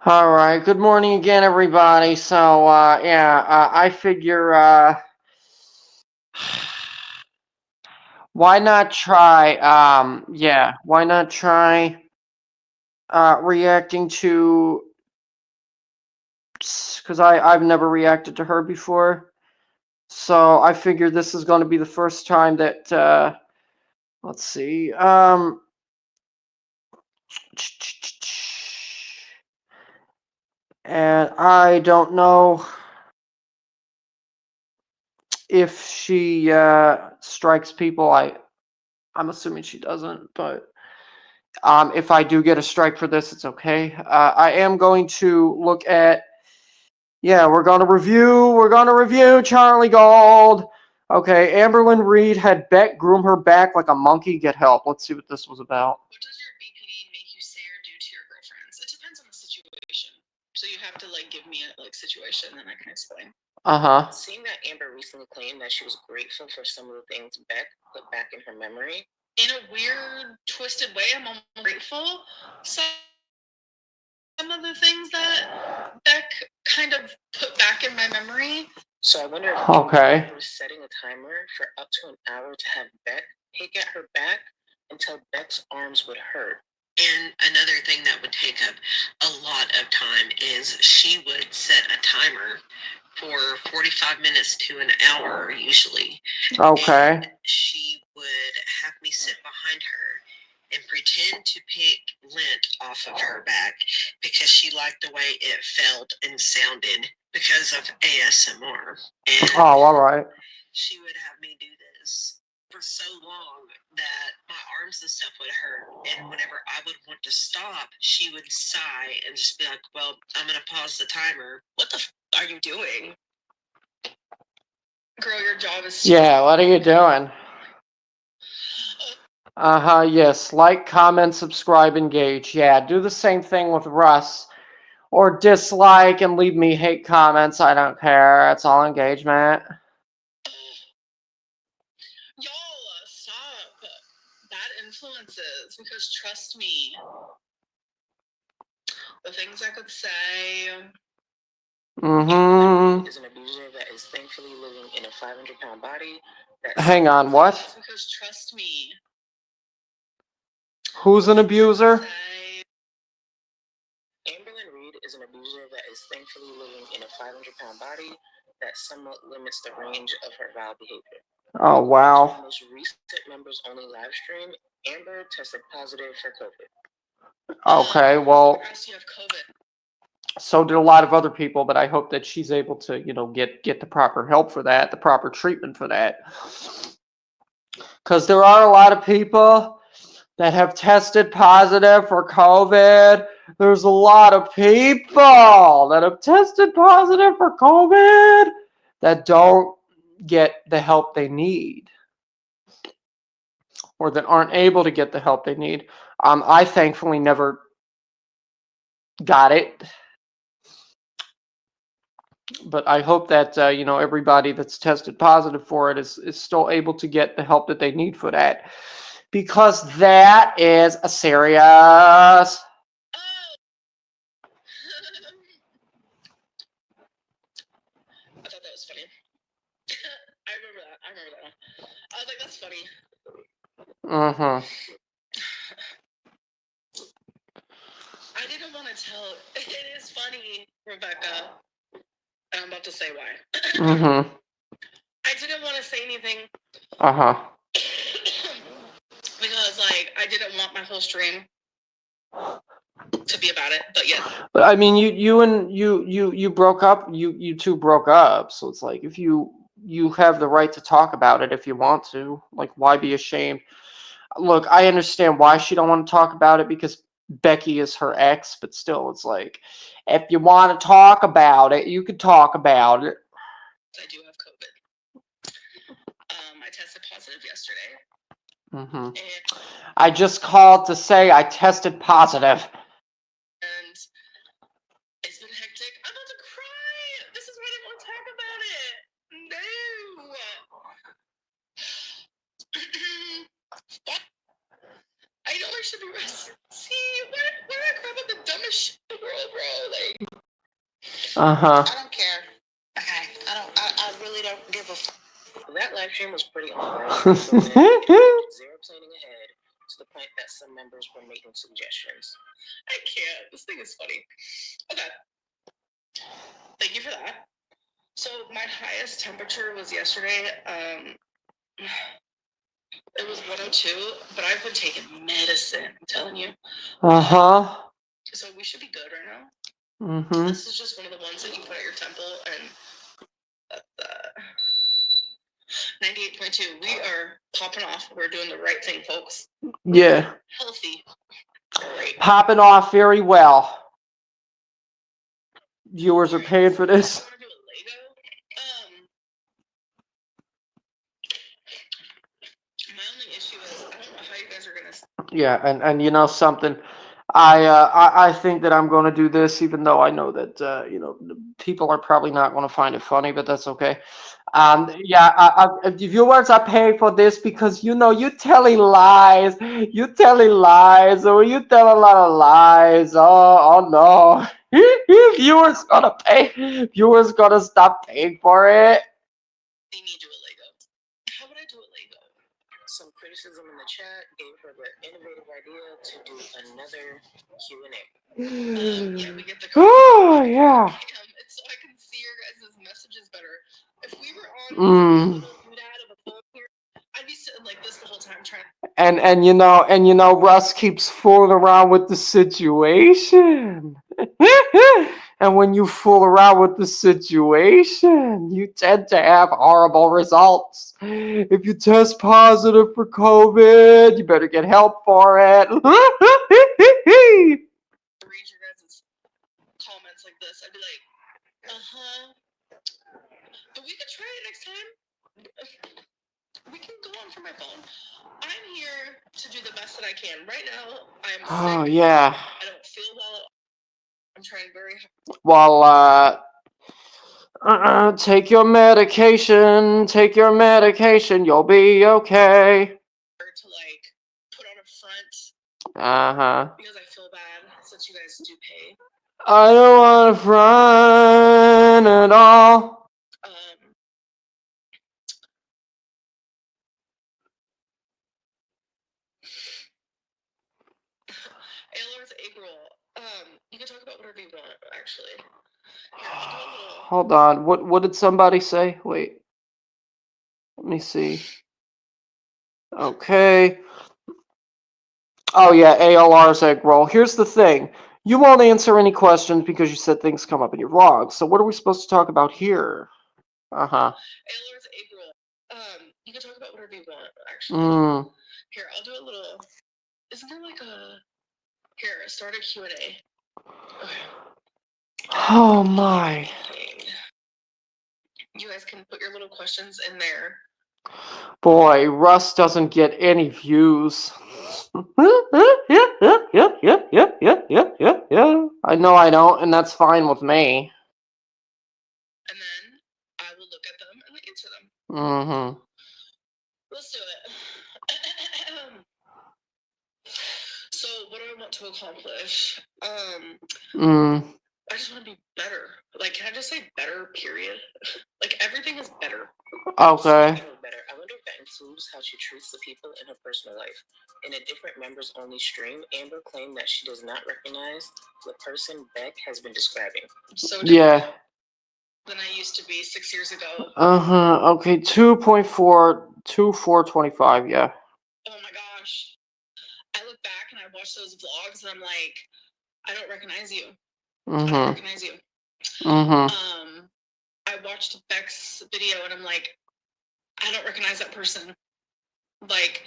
All right. Good morning again, everybody. So, I figure, why not try, why not try, reacting to, because I've never reacted to her before. So I figured this is going to be the first time that, let's see, and I don't know if she, strikes people. I'm assuming she doesn't, but if I do get a strike for this, it's okay. I am going to look at. Yeah, We're gonna review Charlie Gold. Okay, Amberlynn Reid had Beck groom her back like a monkey. Get help. Let's see what this was about. What does your BPD make you say or do to your girlfriends? It depends on the situation. So you have to give me a situation, and then I can explain. Uh-huh. Seeing that Amber recently claimed that she was grateful for some of the things Beck put back in her memory, in a weird, twisted way, I'm almost grateful. Some of the things that Beck kind of put back in my memory. So I wonder if Okay. Amber was setting a timer for up to an hour to have Beck pick at her back until Beck's arms would hurt. And another thing that would take up a lot of time is she would set a timer for 45 minutes to an hour usually. Okay. And she would have me sit behind her and pretend to pick lint off of her back because she liked the way it felt and sounded because of ASMR. And all right. she would have me do this for so long that my arms and stuff would hurt. And whenever I would want to stop, she would sigh and just be like, "Well, I'm going to pause the timer." What the are you doing? Girl, your job is. Yeah, what are you doing? Uh-huh, yes. Like, comment, subscribe, engage. Yeah, do the same thing with Russ. Or dislike and leave me hate comments. I don't care. It's all engagement. Y'all, stop. Bad influences, because trust me, the things I could say. Mm-hmm. Is an abuser that is thankfully living in a 500-pound body. Hang on, what? Because trust me. Who's an abuser? Amberlynn Reid is an abuser that is thankfully living in a 500-pound body that somewhat limits the range of her vile behavior. Oh, wow. In the most recent members only live stream, Amber tested positive for COVID. Okay, well, so did a lot of other people, but I hope that she's able to, get the proper help for that, the proper treatment for that. Because there are a lot of people that have tested positive for COVID. There's a lot of people that have tested positive for COVID that don't get the help they need, or that aren't able to get the help they need. I thankfully never got it, but I hope that everybody that's tested positive for it is still able to get the help that they need for that, because that is a serious. I thought that was funny. I remember that. I was like, that's funny. Mm-hmm. I didn't want to tell. It is funny, Rebecca. And I'm about to say why. Mm-hmm. I didn't want to say anything. Uh-huh. Because, I didn't want my whole stream to be about it, but yeah. But I mean, you broke up. You two broke up, so it's like, if you have the right to talk about it if you want to. Like, why be ashamed? Look, I understand why she don't want to talk about it, because Becky is her ex, but still, it's like, if you want to talk about it, you could talk about it. I do have COVID. I tested positive yesterday. Mm-hmm. I just called to say I tested positive. And it's been hectic. I'm about to cry. This is why I didn't want to talk about it. No. I know I should be resting. See, why do I crap about the dumbest shit in the world, bro? Uh-huh. I don't care. Okay. I really don't give a fuck. That live stream was pretty on brand for Amberlynn. Zero planning ahead to the point that some members were making suggestions. I can't. This thing is funny. Okay. Thank you for that. So my highest temperature was yesterday. It was 102, but I've been taking medicine. I'm telling you. Uh-huh. So we should be good right now. Mm-hmm. This is just one of the ones that you put at your temple, and 98.2. We are popping off. We're doing the right thing, folks. Yeah. Healthy. Great. Popping off very well. Viewers are paying for this. I want to do a Lego. My only issue is I don't know how you guys are gonna. Yeah, and you know something, I think that I'm going to do this, even though I know that you know, people are probably not going to find it funny, but that's okay. Yeah, the viewers are paying for this because you know you telling lies, so when you tell a lot of lies, oh no, viewers gonna pay, viewers gonna stop paying for it. They need to do a Lego. How would I do a Lego? Some criticism in the chat gave her the innovative idea to do another Q&A. Yeah, we get the. Oh yeah. It's so I can see your guys' messages better. If we were on a little doodad of a phone here, I'd be sitting like this the whole time trying. And you know Russ keeps fooling around with the situation. And when you fool around with the situation, you tend to have horrible results. If you test positive for COVID, you better get help for it. Read your guys' comments like this. I'd be like, but we could try it next time. We can go on from my phone. I'm here to do the best that I can. Right now, I am sick. Oh yeah. I don't feel well. I'm trying very hard. Well, take your medication. Take your medication. You'll be okay. To like put on a front. Uh-huh. Because I feel bad since you guys do pay. I don't want to front at all. Aylor's egg roll. You can talk about whatever you want, actually. Here, Hold on. What did somebody say? Wait. Let me see. Okay. Oh yeah, ALR's egg roll. Here's the thing. You won't answer any questions because you said things come up in your vlog. So what are we supposed to talk about here? Uh-huh. Aylor's egg roll. You can talk about whatever you want, actually. Here, I'll do a little. Isn't there like a? Here, start a Q&A. Okay. Oh my. You guys can put your little questions in there. Boy, Russ doesn't get any views. Yeah. I know I don't, and that's fine with me. And then I will look at them and answer them. Mm-hmm. Let's do it. So, what do I want to accomplish? I just want to be better. Like, can I just say better, period? Like, everything is better. Okay. Better. I wonder if that includes how she treats the people in her personal life. In a different members only stream, Amber claimed that she does not recognize the person Beck has been describing. So different than I used to be 6 years ago. Okay, 2.4, 2425, yeah. Oh my gosh. I look back and I watch those vlogs and I'm like, I don't recognize you. I don't recognize you. I watched Beck's video and I'm like, I don't recognize that person. Like,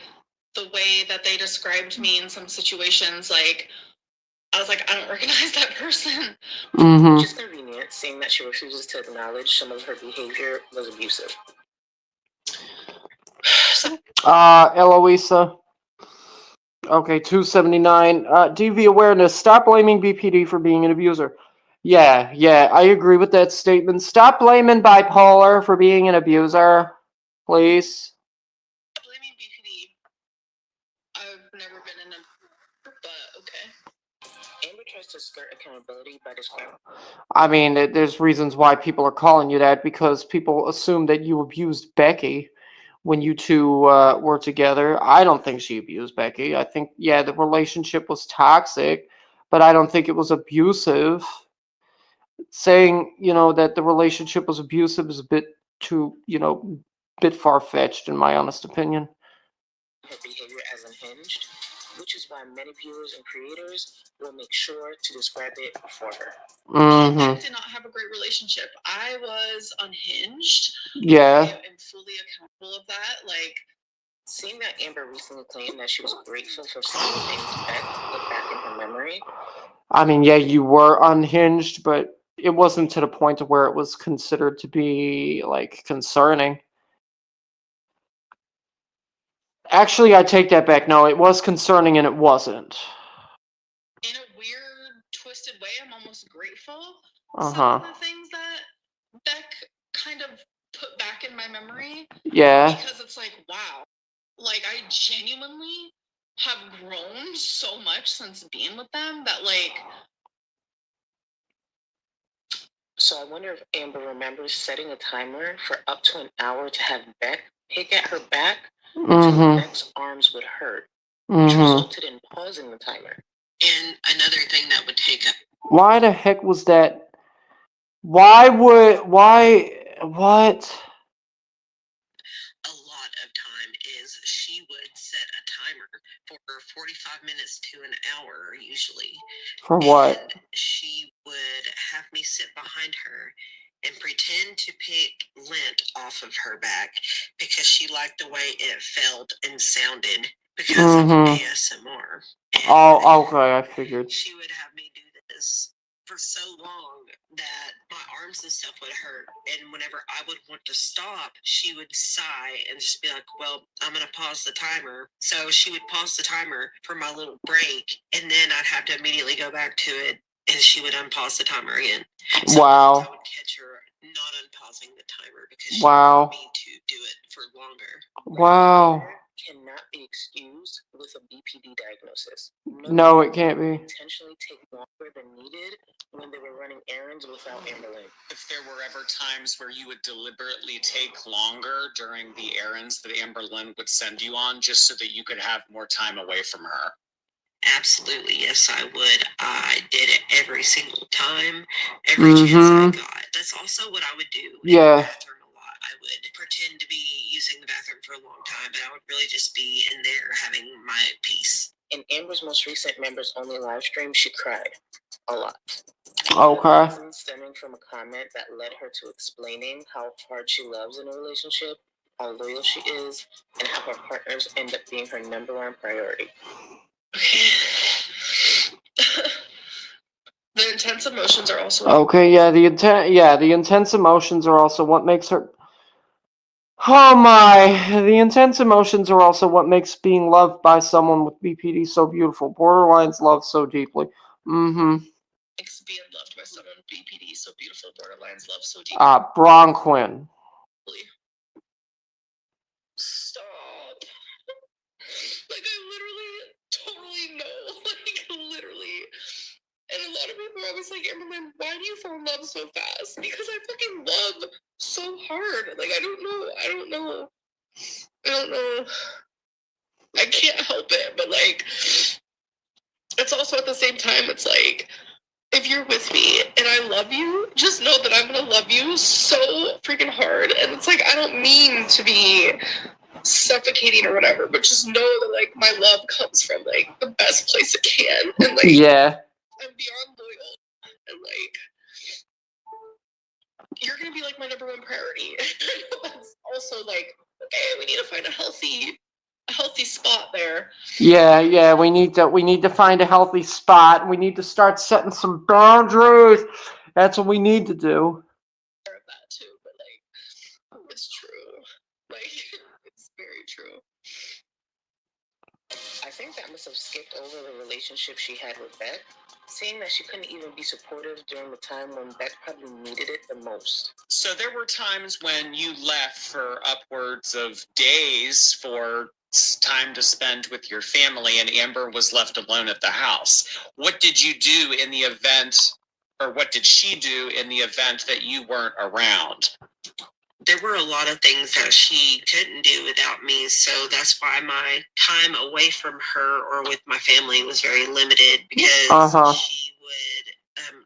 the way that they described me in some situations, like, I was like, I don't recognize that person. Which is convenient, seeing that she refuses to acknowledge some of her behavior was abusive. Eloisa. Okay, 279. DV awareness. Stop blaming BPD for being an abuser. Yeah, I agree with that statement. Stop blaming bipolar for being an abuser, please. Blaming BPD. I've never been in a, but okay. Amber tries tries to skirt accountability by describing. I mean, there's reasons why people are calling you that because people assume that you abused Becky when you two were together. I don't think she abused Becky. I think, yeah, the relationship was toxic, but I don't think it was abusive. Saying, that the relationship was abusive is a bit too, bit far-fetched in my honest opinion. Her behavior as unhinged, which is why many viewers and creators will make sure to describe it for her. Mm-hmm. Beck did not have a great relationship. I was unhinged. Yeah. I am fully accountable of that. Like, seeing that Amber recently claimed that she was grateful for certain things Beck put back in her memory. I mean, yeah, you were unhinged, but it wasn't to the point of where it was considered to be, like, concerning. Actually, I take that back. No, it was concerning and it wasn't. In a weird, twisted way, I'm almost grateful. Uh-huh. Some of the things that Beck kind of put back in my memory. Yeah. Because it's like, wow. Like, I genuinely have grown so much since being with them that, like... So I wonder if Amber remembers setting a timer for up to an hour to have Beck pick at her back until Beck's arms would hurt, which resulted in pausing the timer. And another thing that would take up... Why the heck was that? What? A lot of time is she would set a timer for 45 minutes to an hour usually. For what? And she would have me sit behind her and pretend to pick lint off of her back because she liked the way it felt and sounded because of ASMR. And oh, okay, I figured. she would have me do this for so long that my arms and stuff would hurt. And whenever I would want to stop, she would sigh and just be like, well, I'm going to pause the timer. So she would pause the timer for my little break. And then I'd have to immediately go back to it. And she would unpause the timer again. So wow. I would catch her not unpausing the timer because she wow. wanted me to do it for longer. Wow. Cannot be excused with a BPD diagnosis. No, it can't be. Intentionally take longer than needed when they were running errands without Amberlynn. If there were ever times where you would deliberately take longer during the errands that Amberlynn would send you on just so that you could have more time away from her? Absolutely, yes, I would. I did it every single time, every chance I got. That's also what I would do in the bathroom a lot. I would pretend to be using the bathroom for a long time, but I would really just be in there having my peace. In Amber's most recent members only live stream, she cried a lot. Okay. Stemming from a comment that led her to explaining how hard she loves in a relationship, how loyal she is, and how her partners end up being her number one priority. The intense emotions are also okay. Yeah, the intense emotions are also what makes her. Oh my! The intense emotions are also what makes being loved by someone with BPD so beautiful. Borderlines love so deeply. Makes being loved by someone with BPD so beautiful. Borderlines love so deeply. Bronquin. Stop. Like, I literally totally know. Like, literally. And a lot of people are always like, Amberlynn, why do you fall in love so fast? Because I fucking love so hard. Like, I don't know. I can't help it. But, like, it's also at the same time, it's like, if you're with me and I love you, just know that I'm gonna love you so freaking hard. And it's like, I don't mean to be suffocating or whatever, but just know that, like, my love comes from, like, the best place it can. And, like, yeah. I'm beyond loyal. And, like, you're gonna be, like, my number one priority. That's also, like, okay, we need to find a healthy spot there. Yeah, we need to find a healthy spot. We need to start setting some boundaries. That's what we need to do. That too, but, like, it's true. Like, it's very true. I think that must have skipped over the relationship she had with Beck, seeing that she couldn't even be supportive during the time when Beck probably needed it the most. So there were times when you left for upwards of days for time to spend with your family, and Amber was left alone at the house. What did you do in the event, or what did she do in the event that you weren't around? There were a lot of things that she couldn't do without me, so that's why my time away from her or with my family was very limited, because she would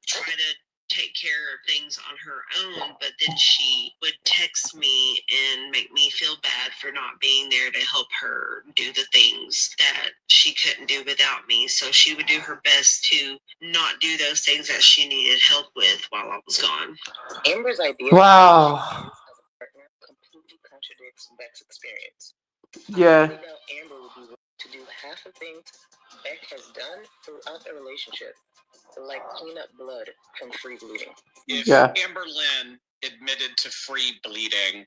try to take care of things on her own, but then she would text me and make me feel bad for not being there to help her do the things that she couldn't do without me. So she would do her best to not do those things that she needed help with while I was gone. Amber's idea Wow. completely contradicts Beck's experience. Yeah. I doubt Amber would be willing to do half the things Beck has done throughout the relationship, like clean up blood from free bleeding. If Amberlynn admitted to free bleeding,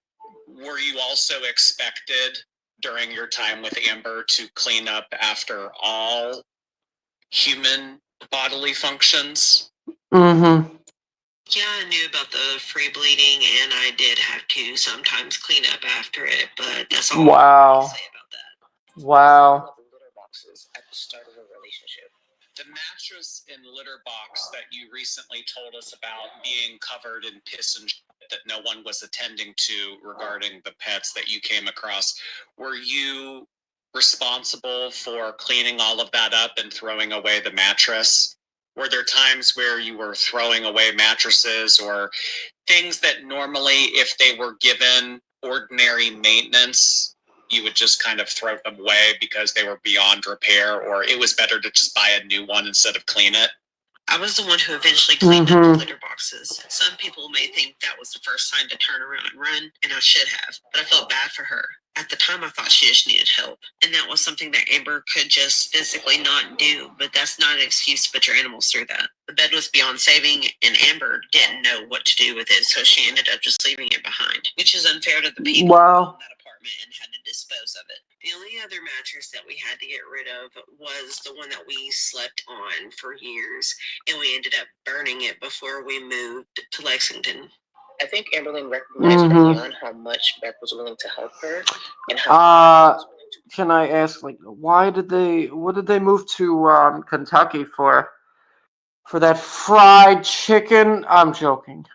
were you also expected during your time with Amber to clean up after all human bodily functions? Mm-hmm. Yeah, I knew about the free bleeding, and I did have to sometimes clean up after it, but that's all I can say about that. Wow. Litter boxes at the start of a relationship. The mattress and litter box that you recently told us about being covered in piss and shit that no one was attending to regarding the pets that you came across, were you responsible for cleaning all of that up and throwing away the mattress? Were there times where you were throwing away mattresses or things that normally, if they were given ordinary maintenance, you would just kind of throw them away because they were beyond repair, or it was better to just buy a new one instead of clean it? I was the one who eventually cleaned up the litter boxes. Some people may think that was the first time to turn around and run, and I should have, but I felt bad for her. At the time, I thought she just needed help, and that was something that Amber could just physically not do, but that's not an excuse to put your animals through that. The bed was beyond saving, and Amber didn't know what to do with it, so she ended up just leaving it behind, which is unfair to the people who owned that apartment and had to dispose of it. The only other mattress that we had to get rid of was the one that we slept on for years, and we ended up burning it before we moved to Lexington. I think Amberlynn recognized early on how much Beck was willing to help her, and how can I ask, like, what did they move to Kentucky for? For that fried chicken? I'm joking.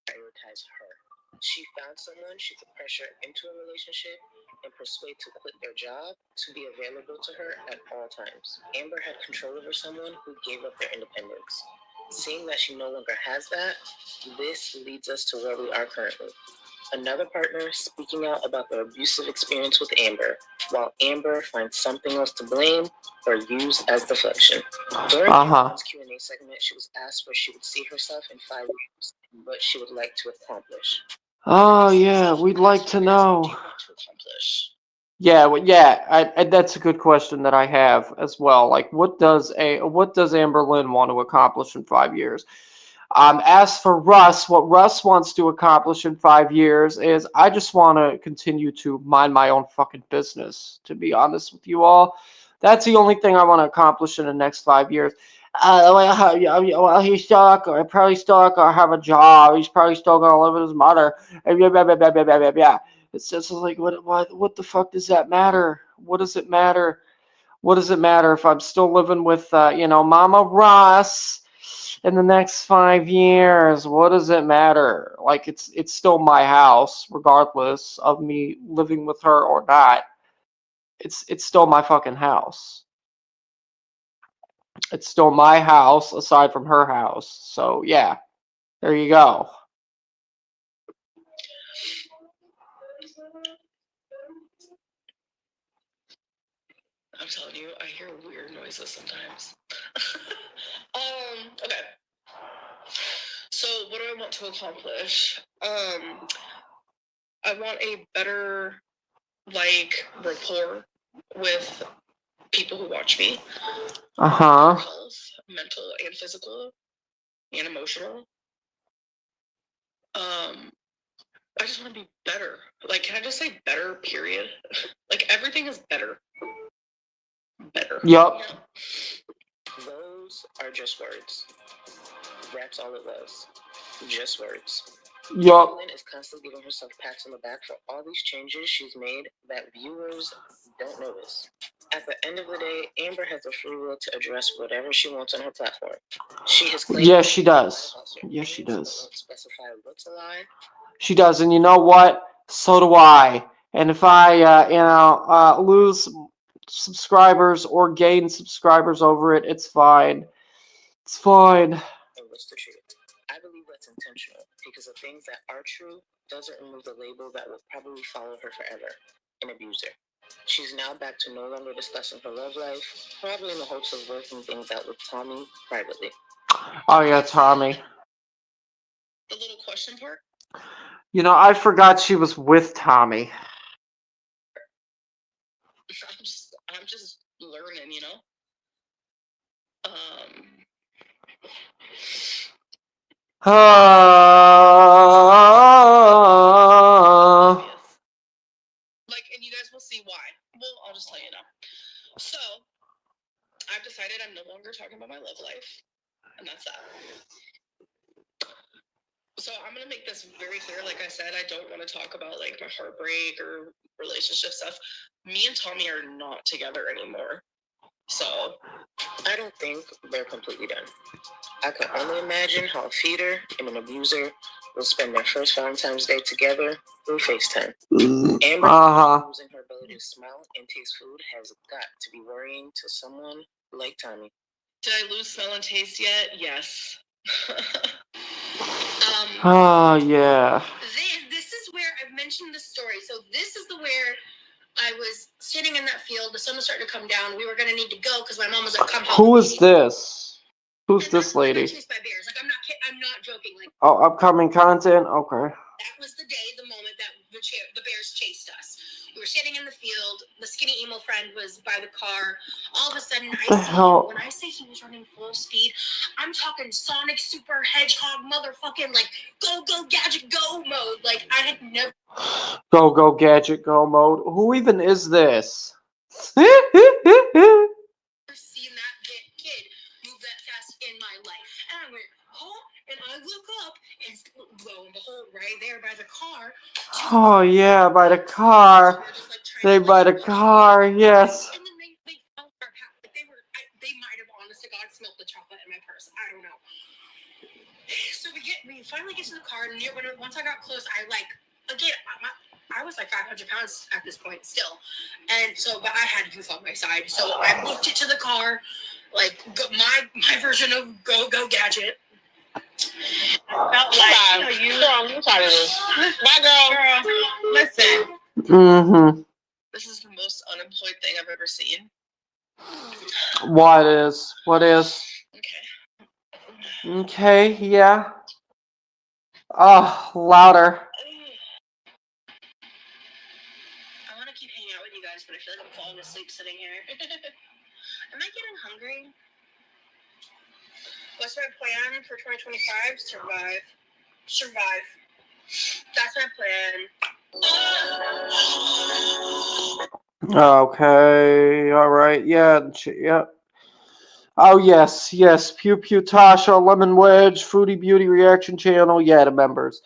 Prioritize her. She found someone she could pressure into a relationship and persuade to quit their job to be available to her at all times. Amber had control over someone who gave up their independence. Seeing that she no longer has that, this leads us to where we are currently. Another partner speaking out about their abusive experience with Amber, while Amber finds something else to blame or use as deflection. During Amber's Q&A segment, she was asked where she would see herself in 5 years and what she would like to accomplish. Oh yeah, we'd like to know. Yeah, well, yeah, that's a good question that I have as well. Like, what does Amberlynn want to accomplish in 5 years? As for Russ, what Russ wants to accomplish in 5 years is I just want to continue to mind my own fucking business. To be honest with you all, that's the only thing I want to accomplish in the next 5 years. Well, he's still not gonna, probably still not gonna have a job. He's probably still gonna live with his mother. Yeah. It's just like, what the fuck does that matter? What does it matter? What does it matter if I'm still living with, Mama Ross in the next 5 years? What does it matter? Like, it's still my house, regardless of me living with her or not. It's still my fucking house. It's still my house, aside from her house. So yeah, there you go. I'm telling you, I hear weird noises sometimes. Okay. So what do I want to accomplish? I want a better, like, rapport with people who watch me. Health, mental and physical and emotional. I just want to be better. Like, can I just say better, period? Like, everything is better. Better. Yup. Those are just words. That's all it was. Just words. Yup. Amberlynn is constantly giving herself pats on the back for all these changes she's made that viewers don't notice. At the end of the day, Amber has the free will to address whatever she wants on her platform. She has claimed Yes, she does. Yes, she does. won't specify what's a lie. She does, and you know what? So do I. And if I, lose subscribers or gain subscribers over it, it's fine. It's fine. And what's the truth? I believe that's intentional because the things that are true doesn't remove the label that will probably follow her forever: an abuser. She's now back to no longer discussing her love life, probably in the hopes of working things out with Tommy privately. Oh yeah, Tommy. The little question part? You know, I forgot she was with Tommy. I'm just learning, you know. Like, and you guys will see why. Well, I'll just let you know. So, I've decided I'm no longer talking about my love life, and that's that. So I'm gonna make this very clear. Like I said, I don't want to talk about like my heartbreak or relationship stuff. Me and Tommy are not together anymore. So I don't think they're completely done. I can only imagine how a feeder and an abuser will spend their first Valentine's Day together through FaceTime. Amber losing her ability to smell and taste food has got to be worrying to someone like Tommy. Did I lose smell and taste yet? Yes. Oh yeah. This is where I've mentioned this story. So this is where I was sitting in that field. The sun was starting to come down. We were going to need to go because my mom was like, "Come home." Who is this? Who's this lady? Chased by bears. Like I'm not joking. Like, oh, upcoming content. Okay. That was the day, the moment that the bears chased us. We were sitting in the field. The skinny emo friend was by the car. All of a sudden, I see him. When I say he was running full speed, I'm talking Sonic Super Hedgehog motherfucking like go gadget go mode. Like I had never go gadget go mode. Who even is this? seen that kid move that fast in my life. And I went, oh, and I look up, and lo and behold, right there by the car. Oh yeah, by the car. They by the car, yes. And then they felt our house. Like they might have, honest to God, smelled the chocolate in my purse. I don't know. So we finally get to the car, and once I got close, I like again. I was like 500 pounds at this point still. And so, but I had youth on my side. So I booked it to the car, like my version of go gadget. I felt like, I'm tired of this. Bye, girl. Listen. Mm-hmm. This is the most unemployed thing I've ever seen. What is? Okay. Okay, yeah. Oh, louder. I want to keep hanging out with you guys, but I feel like I'm falling asleep sitting here. Am I getting hungry? What's my plan for 2025? Survive. That's my plan. Okay, alright, yeah, yeah. Oh, yes, Pew Pew Tasha, Lemon Wedge, Fruity Beauty Reaction Channel, yeah, the members.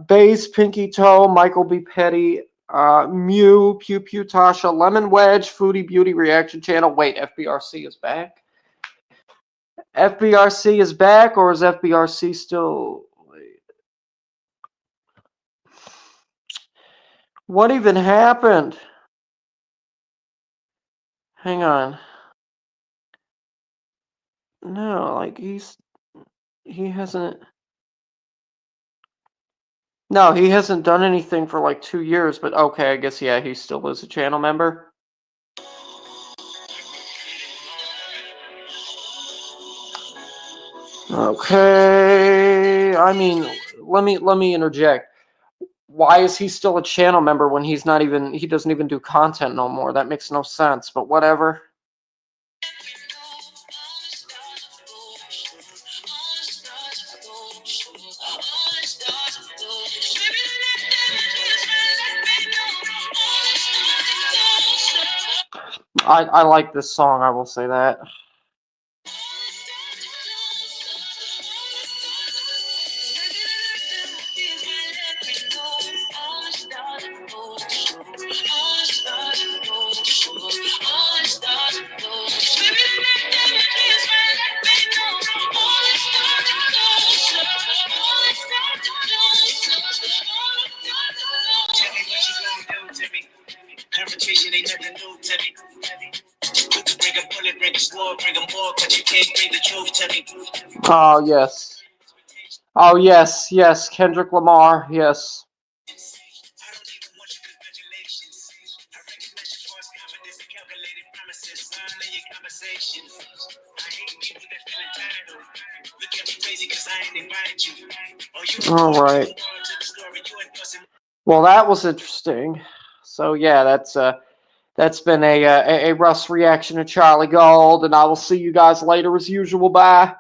Bass, Pinky Toe, Michael B. Petty, Mew, Pew Pew Tasha, Lemon Wedge, Fruity Beauty Reaction Channel. Wait, FBRC is back? FBRC is back, or is FBRC still... Wait. What even happened? Hang on. No, like, he hasn't... No, he hasn't done anything for like 2 years, but okay, I guess, yeah, he still is a channel member. Okay, I mean, let me interject. Why is he still a channel member when he doesn't even do content no more? That makes no sense, but whatever. I like this song, I will say that. Oh, yes. Oh, yes, yes. Kendrick Lamar, yes. All right. Well, that was interesting. So yeah, that's been a Russ reaction to Charlie Gold, and I will see you guys later as usual. Bye.